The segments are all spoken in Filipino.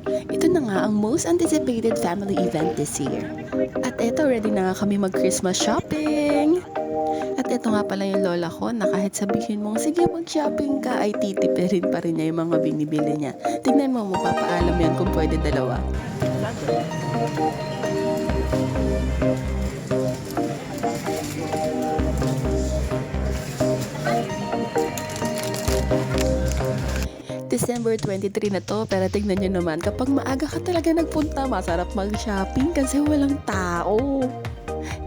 Ito na nga ang most anticipated family event this year. At eto, ready na nga kami mag-Christmas shopping! At ito nga pala yung lola ko na kahit sabihin mong sige mag-shopping ka ay titipirin pa rin niya yung mga binibili niya. Tignan mo, mapapaalam yan kung pwede dalawa. December 23 na to, pero tignan nyo naman, kapag maaga ka talaga nagpunta, masarap mag-shopping kasi walang tao.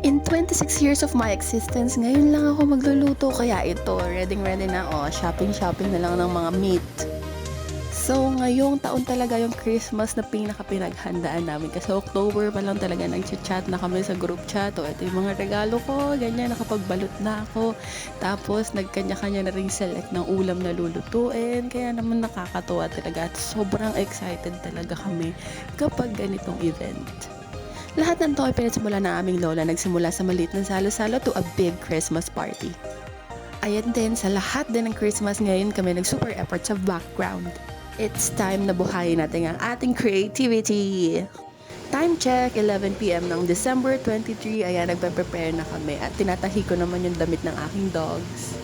In 26 years of my existence, ngayon lang ako magluluto, kaya ito, ready na, shopping na lang ng mga meat. So, ngayong taon talaga yung Christmas na pinaka-pinaghandaan namin. Kasi October pa lang talaga nag-chat na kami sa group chat. O, ito yung mga regalo ko, ganyan, nakapagbalot na ako. Tapos, nagkanya-kanya na rin select ng ulam na lulutuin. Kaya naman nakakatuwa talaga. At sobrang excited talaga kami kapag ganitong event. Lahat ng to ay pinagsimula ng aming lola. Nagsimula sa maliit na salo-salo to a big Christmas party. Ayan din, sa lahat din ng Christmas ngayon kami nag-super effort sa background. It's time na buhayin natin ang ating creativity. Time check, 11 PM ng December 23. Ayan, nagpe-prepare na kami at tinatahi ko naman yung damit ng aking dogs.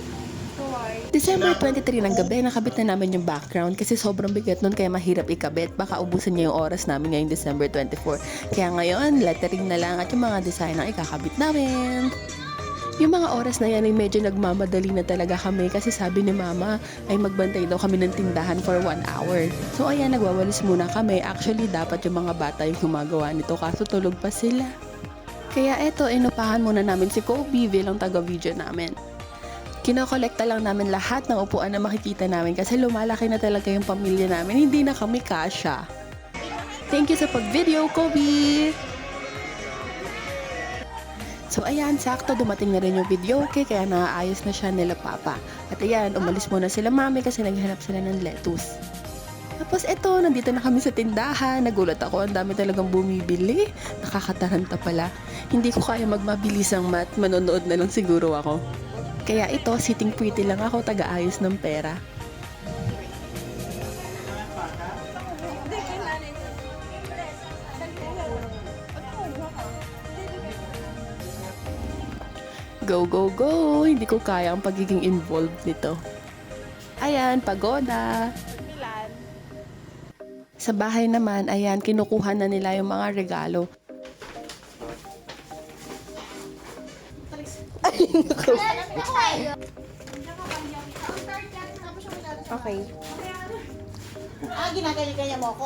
December 23 ng gabi, nakabit na namin yung background kasi sobrang bigat nun kaya mahirap ikabit. Baka ubusin niya yung oras namin ngayong December 24. Kaya ngayon, lettering na lang at yung mga design ang ikakabit namin. Yung mga oras na yan ay medyo nagmamadali na talaga kami kasi sabi ni mama ay magbantay daw kami ng tindahan for 1 hour. So ayan, nagwawalis muna kami. Actually, dapat yung mga bata yung gumagawa nito kaso tulog pa sila. Kaya eto, inupahan muna namin si Kobe bilang taga-video namin. Kinokolekta lang namin lahat ng upuan na makikita namin kasi lumalaki na talaga yung pamilya namin. Hindi na kami kasya. Thank you sa pag-video, Kobe! So ayan, sakto dumating na rin yung video okay, kaya naaayos na siya nila papa. At ayan, umalis muna sila mami kasi naghanap sila ng lettuce. Tapos eto, nandito na kami sa tindahan. Nagulat ako, ang dami talagang bumibili. Nakakataranta pala. Hindi ko kaya magmabilis ang mat, manonood na lang siguro ako. Kaya ito, sitting pretty lang ako, taga-ayos ng pera. Go, go, go! Hindi ko kaya ang pagiging involved nito. Ayan, pagoda! Sa bahay naman, ayan, kinukuha na nila yung mga regalo. Ay, naku! Okay. Ginagaya mo ako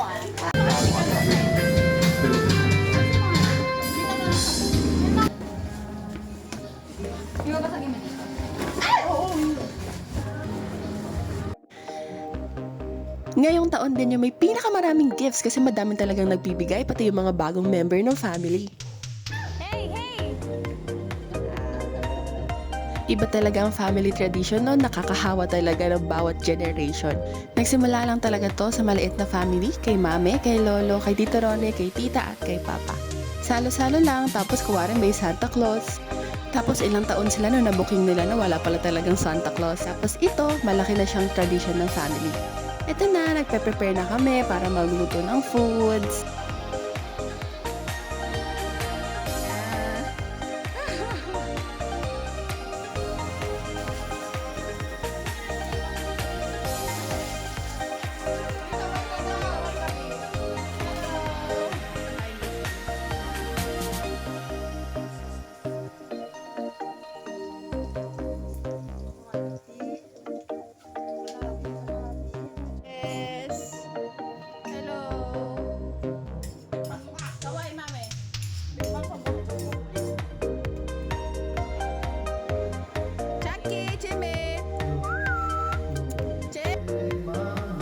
Ngayong taon din yung may pinakamaraming gifts kasi madaming talagang nagbibigay, pati yung mga bagong member ng family. Iba talaga ang family tradition no, nakakahawa talaga ng bawat generation. Nagsimula lang talaga to sa maliit na family, kay mame, kay lolo, kay tito Rone, kay tita at kay papa. Salo-salo lang, tapos kuwari may Santa Claus. Tapos ilang taon sila no, nabuking nila na wala pala talagang Santa Claus. Tapos ito, malaki na siyang tradition ng family. Ito na, nagpe-prepare na kami para magluto ng foods.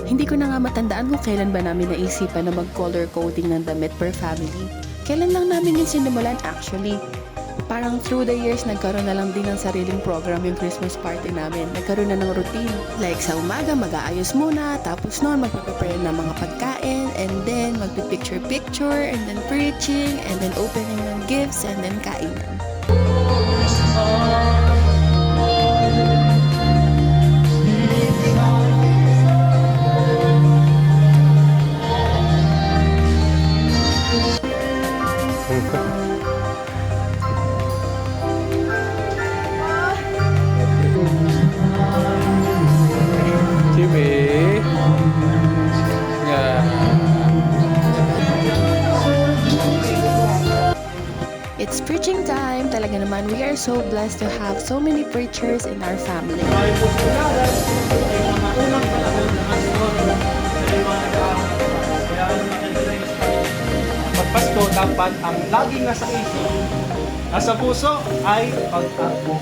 Hindi ko na nga matandaan kung kailan ba namin naisipan na mag-color coding ng damit per family. Kailan lang namin yun sinimulan actually. Parang through the years, nagkaroon na lang din ng sariling program yung Christmas party namin. Nagkaroon na ng routine. Like sa umaga, mag-aayos muna, tapos noon magpe-prepare ng mga pagkain, and then magpe-picture-picture, and then preaching, and then opening ng gifts, and then kainan. it's preaching time. Talaga naman, we are so blessed to have so many preachers in our family. Tayo po sa pag-aaral, ay mga unang panahon ng Aston, sa mga nag-aaral. Kaya ang maganda yung pagpasko, dapat ang laging nasa isip, nasa puso ay pag-aaral.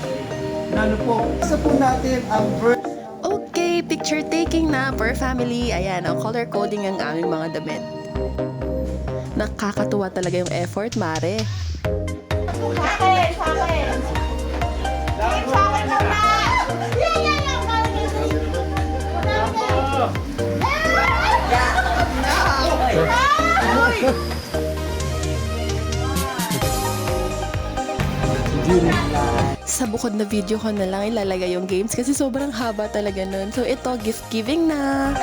Ano po, isa po natin ang verse. Okay, picture taking na per family. Ayan, ang color coding ang aming mga damit. Nakakatuwa talaga yung effort, Mare. Sa akin! Game sa akin muna! Yan! Sa bukod na video ko na lang ilalagay yung games kasi sobrang haba talaga nun. So ito, gift giving na.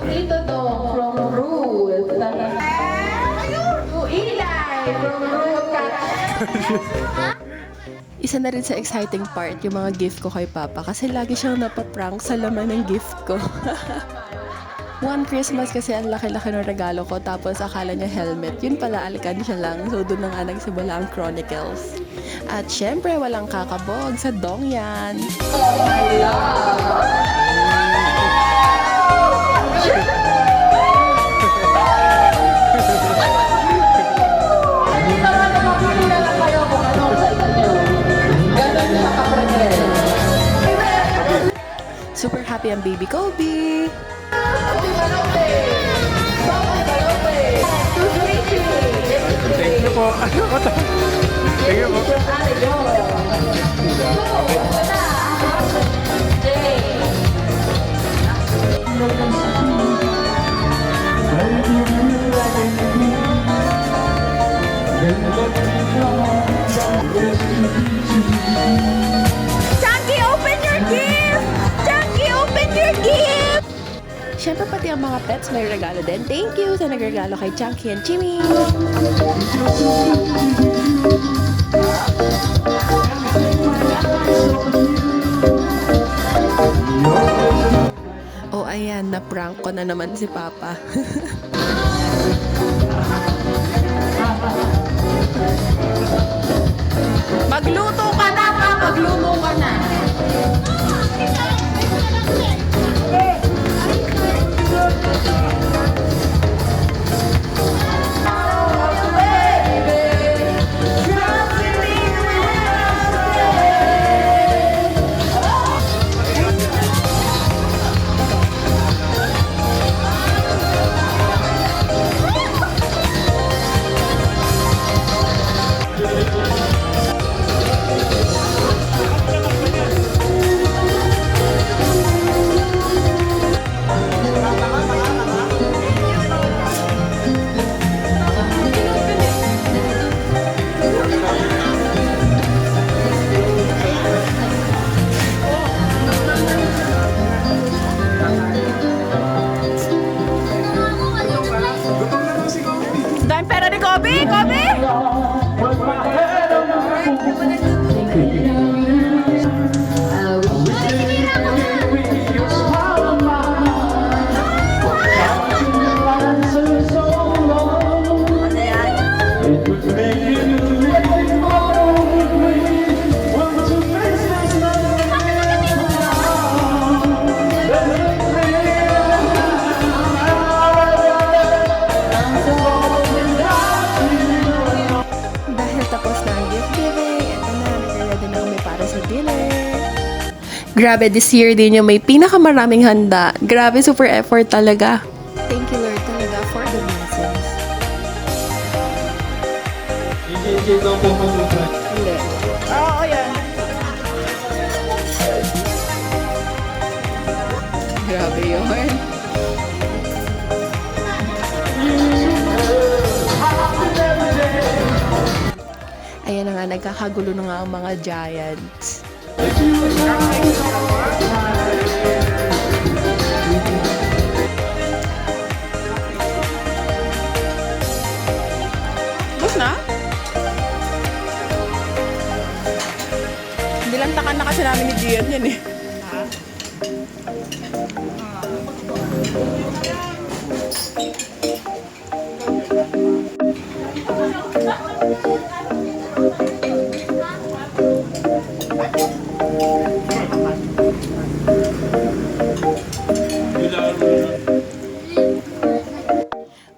Tito Dong from Ruth. To Eli from Ruth. Isa na rin sa exciting part yung mga gift ko kay Papa kasi lagi siyang napaprank sa laman ng gift ko. One Christmas kasi ang laki-laki ng regalo ko tapos akala niya helmet. Yun pala alkansya lang. So doon na nga nagsimula ang Chronicles. At syempre walang kakabog sa dong yan. Super happy ang baby Kobe! Thank you po. Thank you po. Chunky, open your gift! Chunky, open your gift! Siyempre pati ang mga pets may regalo din. Thank you sa nagregalo kay Chunky and Jimmy! Oh ayan, na-prank ko na naman si Papa. Magluto ka na pa! Magluto ka na! Dahil pera ni Kobe! Kobe! Dahil tapos na ang gift giving, eto na, nag-ready na kami para sa dinner. Grabe, this year din yung may pinakamaraming handa. Grabe, super effort talaga. Thank you Lord talaga for the blessings. Hindi daw po po. Hindi. Oo, yan. Grabe yun. Ayan na nga, nagkakagulo na nga ang mga giants. Kinakanta-kanta na kasi namin ni Gian yan eh.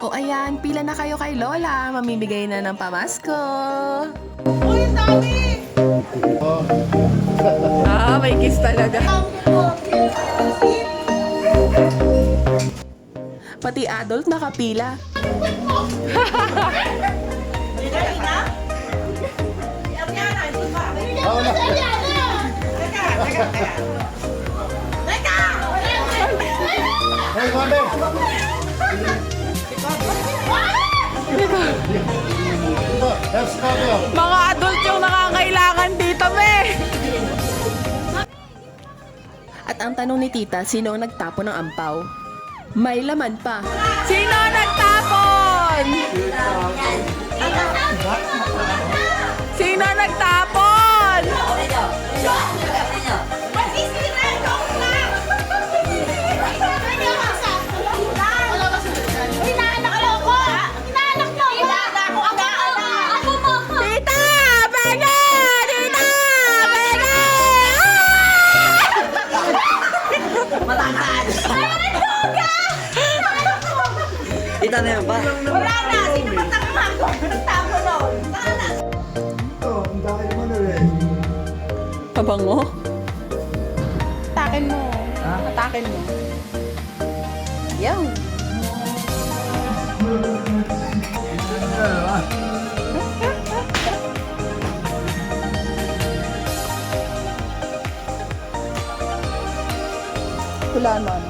O ayan, pila na kayo kay Lola. Mamimigay na ng pamasko. Ah, may kiss talaga. Pati adult nakapila. Mga adult yung nakakailangan dito, be. At ang tanong ni tita, sino ang nagtapon ng ampaw? May laman pa. Sino nagtapon? Sino nagtapon? Tita! Pega! Tita! Pega! Kita na yan ba? Wala na! Sino ba tangahan ko? Nagtapo doon! Pabango? Atakin mo. Atakin mo. Yan. Wala na, ano?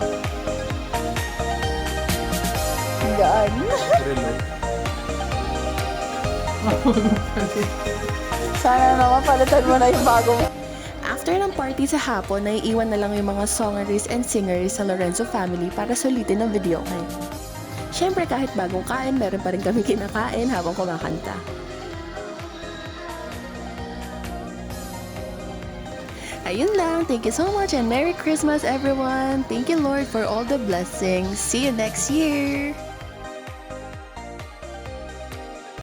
Gaan. Sana naman palitan mo na yung bago mo. After ng party sa hapon, naiiwan na lang yung mga songers and singers sa Lorenzo family para sulitin ng video kay. Siyempre kahit bagong kain, meron pa rin kami kinakain habang kumakanta. Ayun lang. Thank you so much and Merry Christmas everyone. Thank you Lord for all the blessings. See you next year.